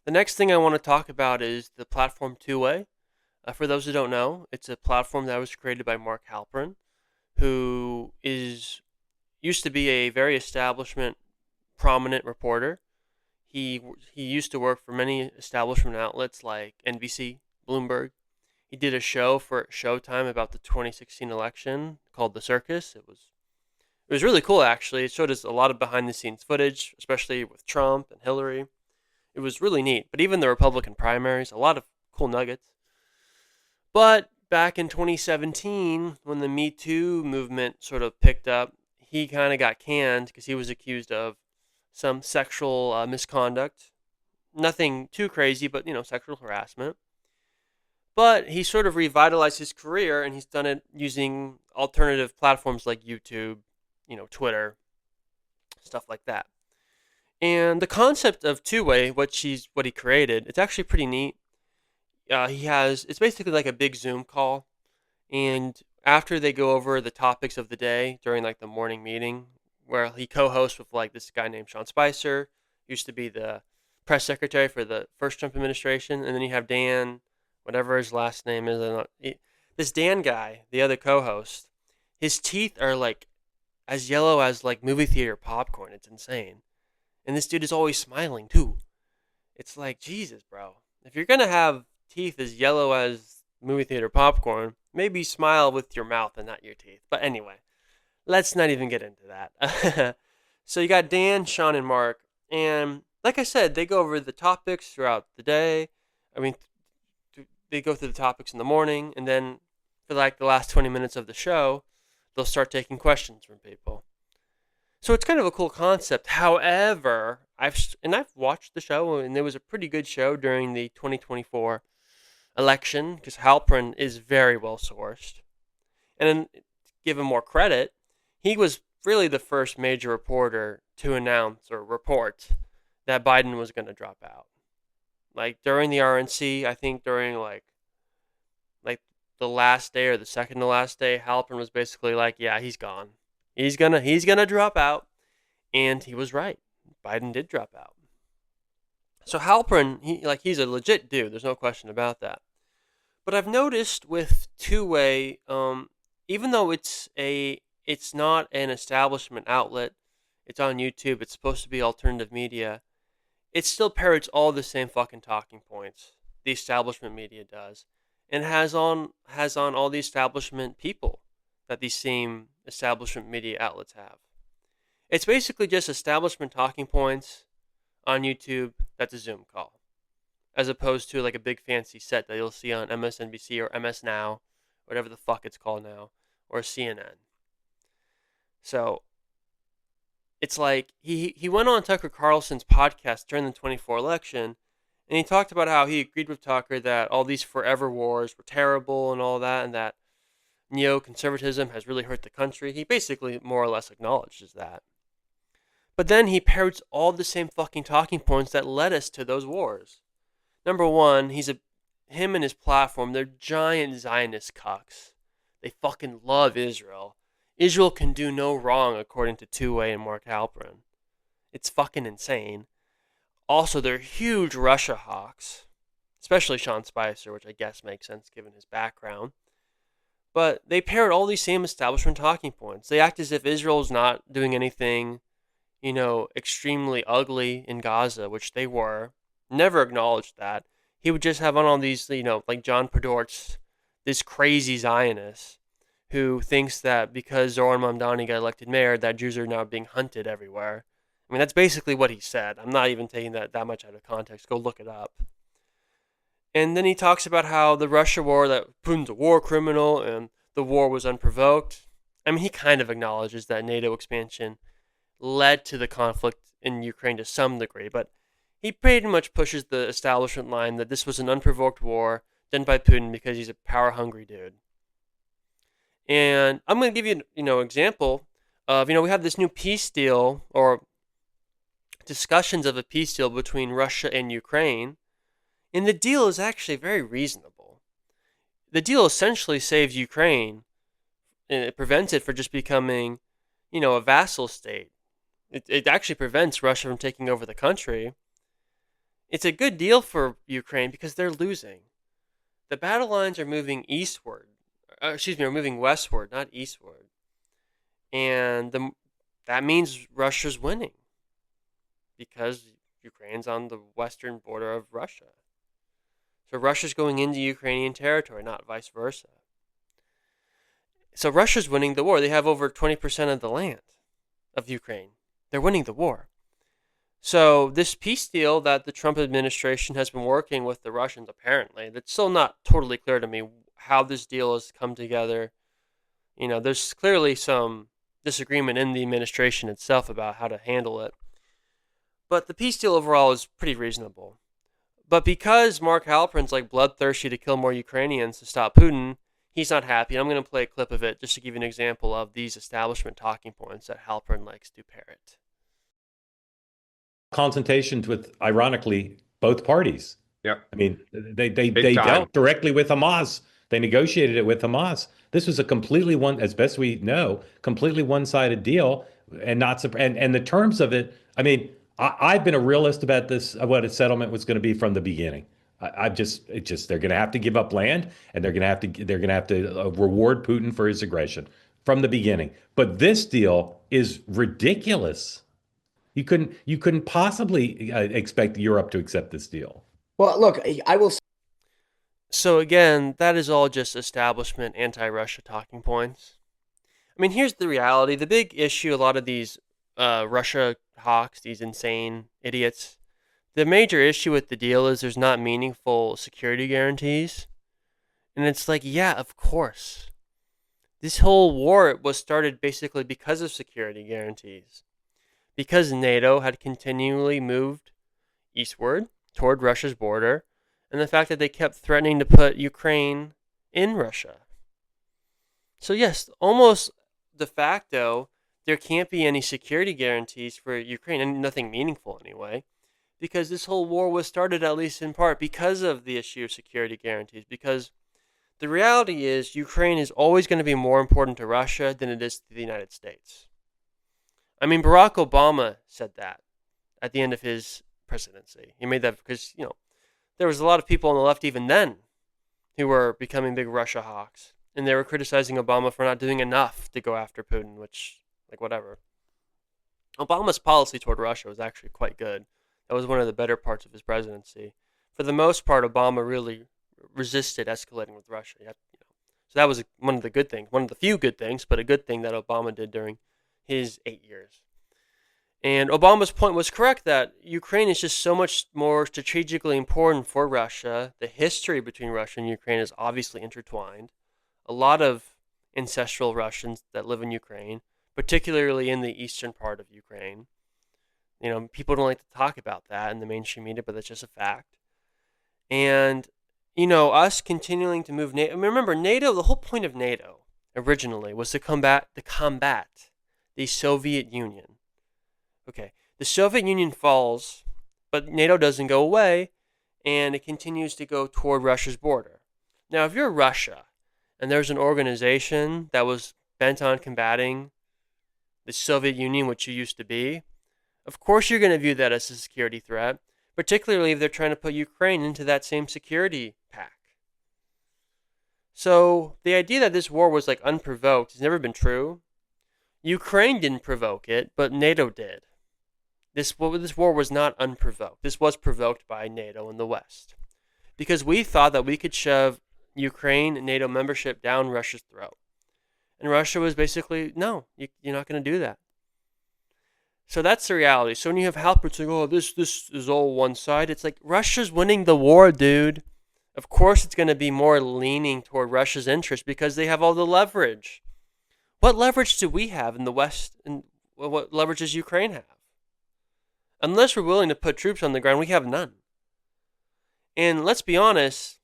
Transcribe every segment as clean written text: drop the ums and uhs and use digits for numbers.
The next thing I want to talk about is the platform Two Way. For those who don't know, it's a platform that was created by Mark Halperin, who is used to be a very establishment prominent reporter. He used to work for many establishment outlets like NBC, Bloomberg. He did a show for Showtime about the 2016 election called The Circus. It was really cool actually. It showed us a lot of behind the scenes footage, especially with Trump and Hillary. It was really neat. But even the Republican primaries, a lot of cool nuggets. But back in 2017, when the Me Too movement sort of picked up, he kind of got canned because he was accused of some sexual misconduct. Nothing too crazy, but sexual harassment. But he sort of revitalized his career, and he's done it using alternative platforms like YouTube, Twitter, stuff like that. And the concept of two-way, what he created, it's actually pretty neat. It's basically like a big Zoom call, and after they go over the topics of the day during like the morning meeting, where he co-hosts with like this guy named Sean Spicer, used to be the press secretary for the first Trump administration, and then you have Dan, whatever his last name is. This Dan guy, the other co-host, his teeth are like as yellow as like movie theater popcorn. It's insane, and this dude is always smiling too. It's like Jesus, bro. If you're gonna have teeth as yellow as movie theater popcorn, maybe smile with your mouth and not your teeth. But anyway, let's not even get into that. So you got Dan, Sean, and Mark, and like I said, they go over the topics throughout the day. I mean, they go through the topics in the morning, and then for like the last 20 minutes of the show, they'll start taking questions from people. So it's kind of a cool concept. However, I've watched the show, and it was a pretty good show during the 2024 election because Halperin is very well sourced. And then, to give him more credit, he was really the first major reporter to announce or report that Biden was going to drop out. Like during the RNC, I think during like the last day or the second to last day, Halperin was basically like, "Yeah, he's gone. He's gonna drop out," and he was right. Biden did drop out. So Halperin, he's a legit dude. There's no question about that. But I've noticed with two way, even though it's not an establishment outlet, it's on YouTube. It's supposed to be alternative media. It still parrots all the same fucking talking points the establishment media does, and has on all the establishment people that these same establishment media outlets have. It's basically just establishment talking points on YouTube that's a Zoom call, as opposed to like a big fancy set that you'll see on MSNBC or MS Now, whatever the fuck it's called now, or CNN. So it's like he went on Tucker Carlson's podcast during the 24 election, and he talked about how he agreed with Tucker that all these forever wars were terrible and all that, and that neoconservatism has really hurt the country. He basically more or less acknowledges that. But then he parrots all the same fucking talking points that led us to those wars. Number one, him and his platform, they're giant Zionist cucks. They fucking love Israel. Israel can do no wrong, according to Two-Way and Mark Halperin. It's fucking insane. Also, they're huge Russia hawks, especially Sean Spicer, which I guess makes sense given his background. But they parrot all these same establishment talking points. They act as if Israel's not doing anything, extremely ugly in Gaza, which they were. Never acknowledged that. He would just have on all these, like John Podortz, this crazy Zionist who thinks that because Zoran Mamdani got elected mayor, that Jews are now being hunted everywhere. I mean, that's basically what he said. I'm not even taking that much out of context. Go look it up. And then he talks about how the Russia war, that Putin's a war criminal and the war was unprovoked. I mean, he kind of acknowledges that NATO expansion led to the conflict in Ukraine to some degree, but he pretty much pushes the establishment line that this was an unprovoked war done by Putin because he's a power-hungry dude. And I'm going to give you, an example of, we have this new peace deal or discussions of a peace deal between Russia and Ukraine, and the deal is actually very reasonable. The deal essentially saves Ukraine, and it prevents it from just becoming, a vassal state. It actually prevents Russia from taking over the country. it's a good deal for Ukraine because they're losing. The battle lines are moving eastward. Are moving westward, not eastward. And that means Russia's winning because Ukraine's on the western border of Russia. So Russia's going into Ukrainian territory, not vice versa. So Russia's winning the war. They have over 20% of the land of Ukraine. They're winning the war. So this peace deal that the Trump administration has been working with the Russians, apparently, it's still not totally clear to me how this deal has come together. There's clearly some disagreement in the administration itself about how to handle it. But the peace deal overall is pretty reasonable. But because Mark Halperin's like bloodthirsty to kill more Ukrainians to stop Putin, he's not happy. And I'm going to play a clip of it just to give you an example of these establishment talking points that Halperin likes to parrot. Consultations with, ironically, both parties. Yeah. I mean, they dealt directly with Hamas. They negotiated it with Hamas. This was a completely as best we know, completely one-sided deal, and and the terms of it. I mean, I've been a realist about this, what a settlement was going to be from the beginning. They're going to have to give up land, and they're going to have to reward Putin for his aggression from the beginning. But this deal is ridiculous. You couldn't possibly expect Europe to accept this deal. Well, look, I will. So again, that is all just establishment anti-Russia talking points. I mean, here's the reality. The big issue, a lot of these Russia hawks, these insane idiots, the major issue with the deal is there's not meaningful security guarantees. And it's like, yeah, of course. This whole war was started basically because of security guarantees. Because NATO had continually moved eastward toward Russia's border, and the fact that they kept threatening to put Ukraine in Russia. So yes, almost de facto, there can't be any security guarantees for Ukraine, and nothing meaningful anyway, because this whole war was started, at least in part, because of the issue of security guarantees, because the reality is Ukraine is always going to be more important to Russia than it is to the United States. I mean, Barack Obama said that at the end of his presidency. He made that because, there was a lot of people on the left even then who were becoming big Russia hawks. And they were criticizing Obama for not doing enough to go after Putin, which, whatever. Obama's policy toward Russia was actually quite good. That was one of the better parts of his presidency. For the most part, Obama really resisted escalating with Russia. So that was one of the good things, one of the few good things, but a good thing that Obama did during his 8 years. And Obama's point was correct that Ukraine is just so much more strategically important for Russia. The history between Russia and Ukraine is obviously intertwined. A lot of ancestral Russians that live in Ukraine, particularly in the eastern part of Ukraine. People don't like to talk about that in the mainstream media, but that's just a fact. And, us continuing to move NATO. Remember, NATO, the whole point of NATO originally was to combat the Soviet Union. Okay, the Soviet Union falls, but NATO doesn't go away, and it continues to go toward Russia's border. Now, if you're Russia, and there's an organization that was bent on combating the Soviet Union, which you used to be, of course you're going to view that as a security threat, particularly if they're trying to put Ukraine into that same security pack. So the idea that this war was unprovoked has never been true. Ukraine didn't provoke it, but NATO did. This war was not unprovoked. This was provoked by NATO in the West. Because we thought that we could shove Ukraine and NATO membership down Russia's throat. And Russia was basically, no, you're not going to do that. So that's the reality. So when you have Halperin saying, oh, this is all one side, it's like Russia's winning the war, dude. Of course it's going to be more leaning toward Russia's interest because they have all the leverage. What leverage do we have in the West, and what leverage does Ukraine have? Unless we're willing to put troops on the ground, we have none. And let's be honest,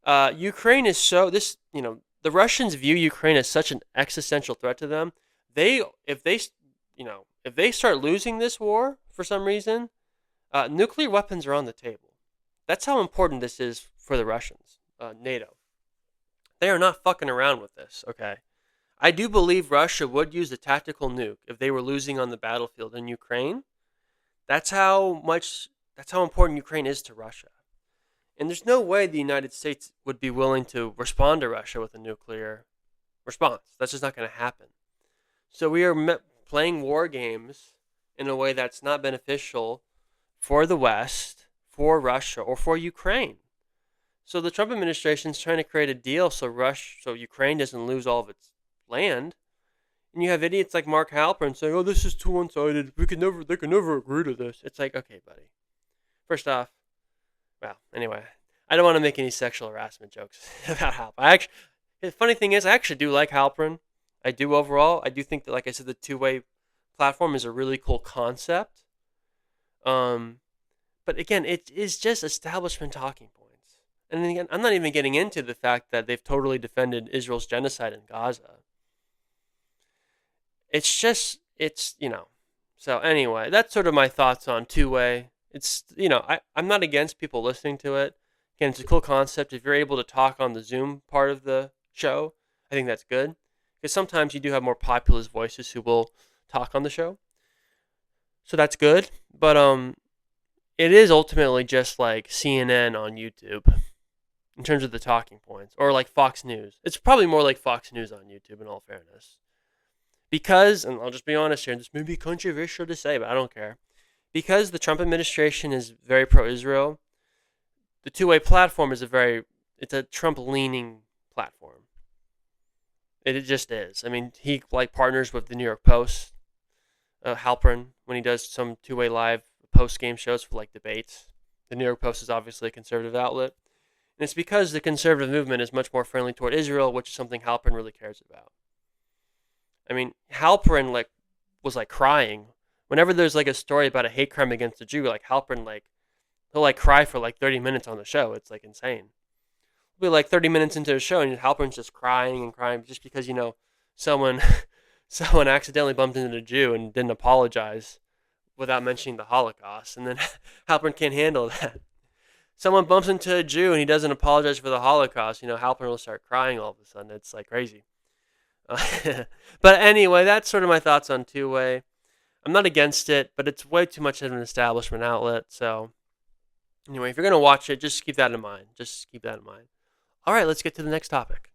Ukraine is the Russians view Ukraine as such an existential threat to them. If they start losing this war for some reason, nuclear weapons are on the table. That's how important this is for the Russians, NATO. They are not fucking around with this, okay? I do believe Russia would use a tactical nuke if they were losing on the battlefield in Ukraine. That's how much That's how important Ukraine is to Russia. And there's no way the United States would be willing to respond to Russia with a nuclear response. That's just not going to happen. So we are playing war games in a way that's not beneficial for the West, for Russia, or for Ukraine. So the Trump administration is trying to create a deal so Ukraine doesn't lose all of its land. And you have idiots like Mark Halperin saying, "Oh, this is too one-sided. They can never agree to this." It's like, okay, buddy. First off, well, anyway, I don't want to make any sexual harassment jokes about Halperin. The funny thing is, I actually do like Halperin. I do overall. I do think that, like I said, the two-way platform is a really cool concept. But again, it is just establishment talking points. And again, I'm not even getting into the fact that they've totally defended Israel's genocide in Gaza. It's just, So anyway, that's sort of my thoughts on two-way. I'm not against people listening to it. Again, it's a cool concept. If you're able to talk on the Zoom part of the show, I think that's good. Because sometimes you do have more populist voices who will talk on the show. So that's good. But it is ultimately just like CNN on YouTube in terms of the talking points. Or like Fox News. It's probably more like Fox News on YouTube, in all fairness. Because, and I'll just be honest here, this may be controversial to say, but I don't care. Because the Trump administration is very pro-Israel, the two-way platform is it's a Trump-leaning platform. It just is. I mean, he partners with the New York Post, Halperin, when he does some two-way live post-game shows for debates. The New York Post is obviously a conservative outlet. And it's because the conservative movement is much more friendly toward Israel, which is something Halperin really cares about. I mean, Halperin was crying whenever there's a story about a hate crime against a Jew. Halperin he'll cry for 30 minutes on the show. It's insane. We'll be 30 minutes into the show and Halperin's just crying and crying just because someone someone accidentally bumped into a Jew and didn't apologize without mentioning the Holocaust, and then Halperin can't handle that. Someone bumps into a Jew and he doesn't apologize for the Holocaust. Halperin will start crying all of a sudden. It's crazy. But anyway, that's sort of my thoughts on two-way. I'm not against it, but it's way too much of an establishment outlet. So anyway, if you're going to watch it, just keep that in mind. All right, let's get to the next topic.